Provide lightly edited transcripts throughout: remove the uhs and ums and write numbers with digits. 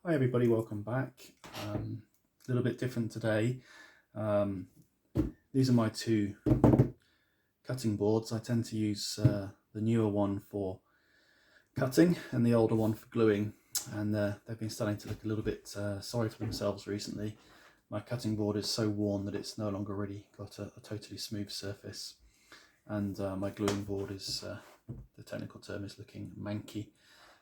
Hi everybody, welcome back. A little bit different today. These are my two cutting boards. I tend to use the newer one for cutting and the older one for gluing, and they've been starting to look a little bit sorry for themselves recently. My cutting board is so worn that it's no longer really got a totally smooth surface, and my gluing board is, the technical term is, looking manky.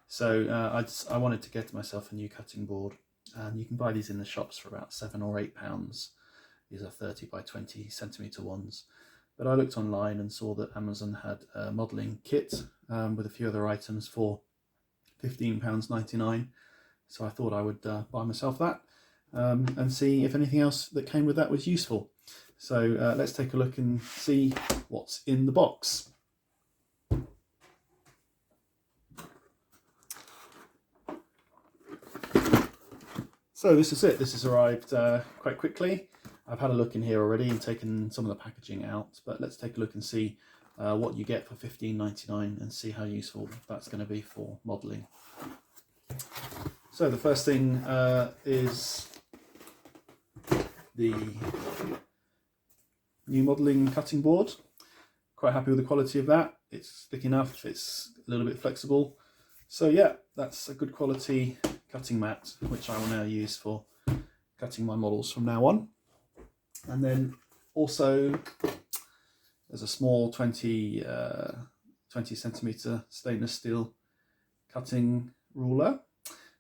So I wanted to get myself a new cutting board, and you can buy these in the shops for about £7 or £8. These are 30 by 20 centimetre ones. But I looked online and saw that Amazon had a modelling kit with a few other items for £15.99. So I thought I would buy myself that and see if anything else that came with that was useful. So let's take a look and see what's in the box. So this is it. This has arrived quite quickly. I've had a look in here already and taken some of the packaging out, but let's take a look and see what you get for £15.99 and see how useful that's going to be for modelling. So the first thing is the new modelling cutting board. Quite happy with the quality of that. It's thick enough, it's a little bit flexible. So yeah, that's a good quality cutting mat, which I will now use for cutting my models from now on. And then also there's a small 20 centimetre stainless steel cutting ruler.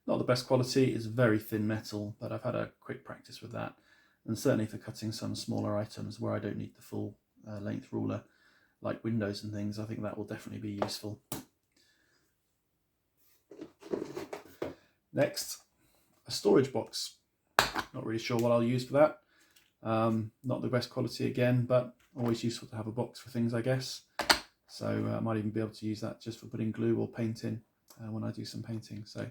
Not the best quality, it's very thin metal, but I've had a quick practice with that. And certainly for cutting some smaller items where I don't need the full length ruler, like windows and things, I think that will definitely be useful. Next, a storage box. Not really sure what I'll use for that. Not the best quality again, but always useful to have a box for things, I guess. So I might even be able to use that just for putting glue or paint in when I do some painting. So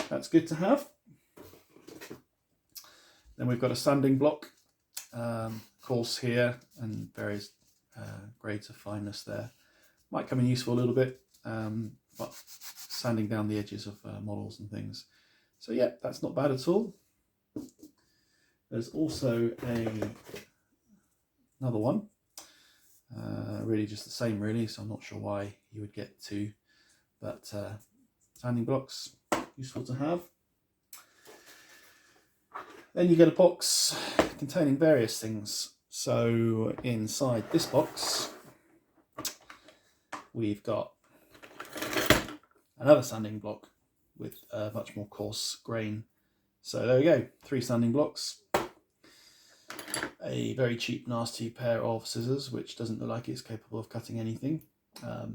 that's good to have. Then we've got a sanding block, coarse here, and various grades of fineness there. Might come in useful a little bit, but sanding down the edges of models and things. So yeah, that's not bad at all. There's also another one, really just the same really, so I'm not sure why you would get two, but sanding blocks, useful to have. Then you get a box containing various things. So inside this box we've got another sanding block with a much more coarse grain. So there we go, 3 sanding blocks, a very cheap nasty pair of scissors which doesn't look like it's capable of cutting anything,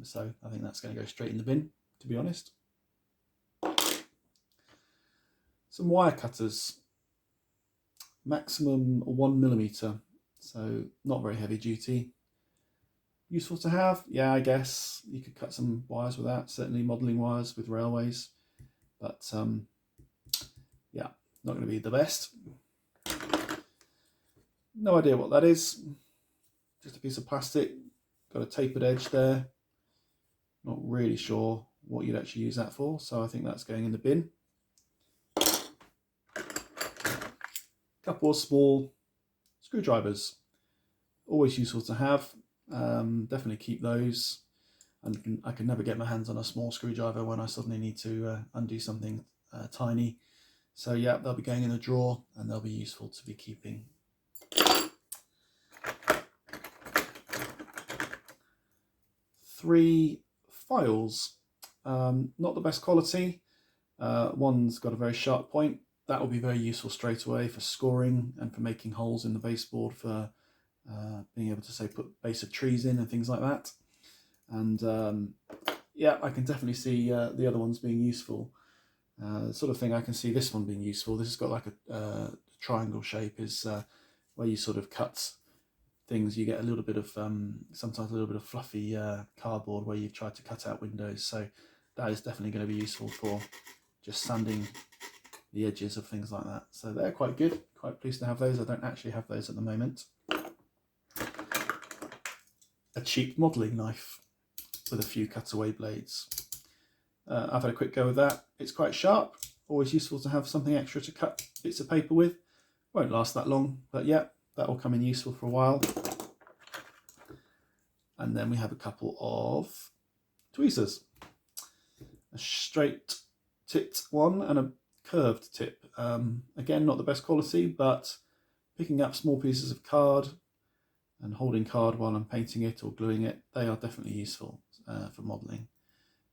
so I think that's going to go straight in the bin, to be honest. Some wire cutters, maximum 1mm, so not very heavy duty. Useful to have, yeah, I guess you could cut some wires with that, certainly modelling wires with railways, but yeah, not going to be the best. No idea what that is, just a piece of plastic, got a tapered edge there. Not really sure what you'd actually use that for, so I think that's going in the bin. Couple of small screwdrivers, always useful to have. Definitely keep those, and I can never get my hands on a small screwdriver when I suddenly need to undo something tiny. So yeah, they'll be going in a drawer and they'll be useful to be keeping. Three files, not the best quality. One's got a very sharp point. That will be very useful straight away for scoring and for making holes in the baseboard for being able to, say, put base of trees in and things like that. And yeah, I can definitely see the other ones being useful. The sort of thing I can see this one being useful. This has got like a triangle shape, is where you sort of cut things. You get a little bit of, sometimes a little bit of fluffy cardboard where you've tried to cut out windows. So that is definitely going to be useful for just sanding the edges of things like that. So they're quite good, quite pleased to have those. I don't actually have those at the moment. A cheap modelling knife with a few cutaway blades. I've had a quick go with that. It's quite sharp, always useful to have something extra to cut bits of paper with. Won't last that long, but yeah, that will come in useful for a while. And then we have a couple of tweezers, a straight tipped one and a curved tip. Again, not the best quality, but picking up small pieces of card and holding card while I'm painting it or gluing it, they are definitely useful for modelling.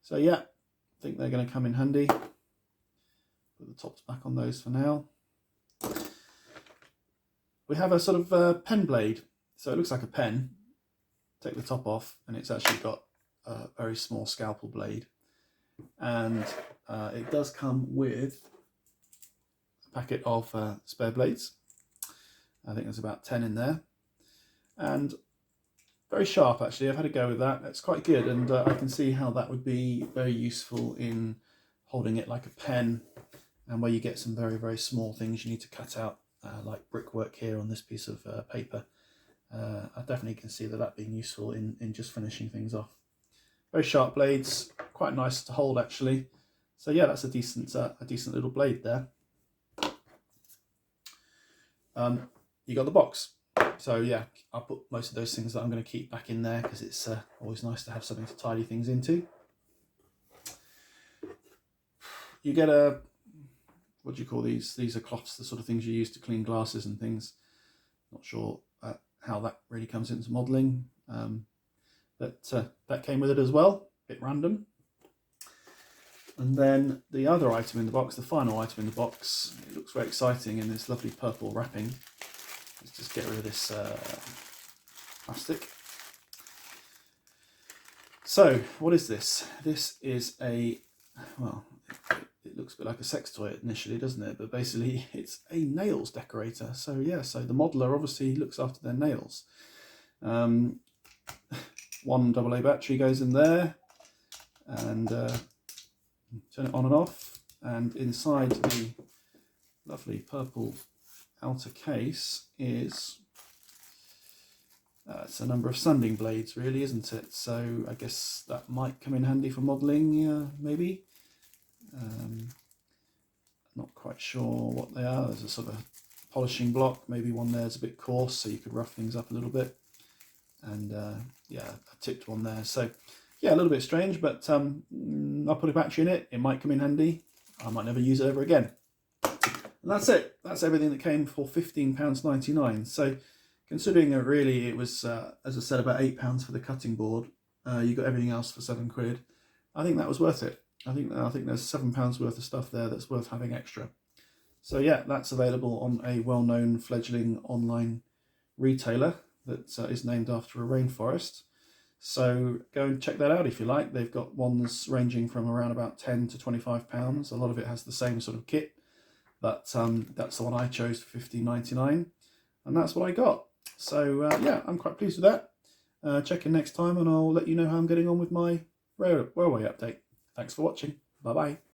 So yeah, I think they're going to come in handy. Put the tops back on those for now. We have a sort of pen blade, so it looks like a pen. Take the top off and it's actually got a very small scalpel blade, and it does come with a packet of spare blades. I think there's about 10 in there, and very sharp actually. I've had a go with that. It's quite good, and I can see how that would be very useful in holding it like a pen, and where you get some very, very small things you need to cut out, like brickwork here on this piece of paper. I definitely can see that being useful in just finishing things off. Very sharp blades, quite nice to hold actually. So yeah, that's a decent little blade there. You got the box. So yeah, I'll put most of those things that I'm going to keep back in there, because it's always nice to have something to tidy things into. You get a, what do you call these? These are cloths, the sort of things you use to clean glasses and things. Not sure how that really comes into modelling. That came with it as well, a bit random. And then the other item in the box, the final item in the box, it looks very exciting in this lovely purple wrapping. Let's just get rid of this plastic. So, what is this? This is a, well, it looks a bit like a sex toy initially, doesn't it? But basically it's a nails decorator. So yeah, so the modeler obviously looks after their nails. One AA battery goes in there, and turn it on and off, and inside the lovely purple outer case is it's a number of sanding blades really, isn't it? So I guess that might come in handy for modelling, maybe. Not quite sure what they are. There's a sort of polishing block, maybe one there's a bit coarse so you could rough things up a little bit, and yeah, a tipped one there. So yeah, a little bit strange, but I'll put a battery in it. It might come in handy. I might never use it ever again. And that's it. That's everything that came for £15.99. So considering that really it was, as I said, about £8 for the cutting board, you got everything else for £7. I think that was worth it. I think there's £7 worth of stuff there that's worth having extra. So yeah, that's available on a well-known fledgling online retailer that is named after a rainforest. So go and check that out if you like. They've got ones ranging from around about £10 to £25. A lot of it has the same sort of kit, but that's the one I chose for £15.99, and that's what I got. So yeah, I'm quite pleased with that. Check in next time and I'll let you know how I'm getting on with my railway update. Thanks for watching. Bye bye.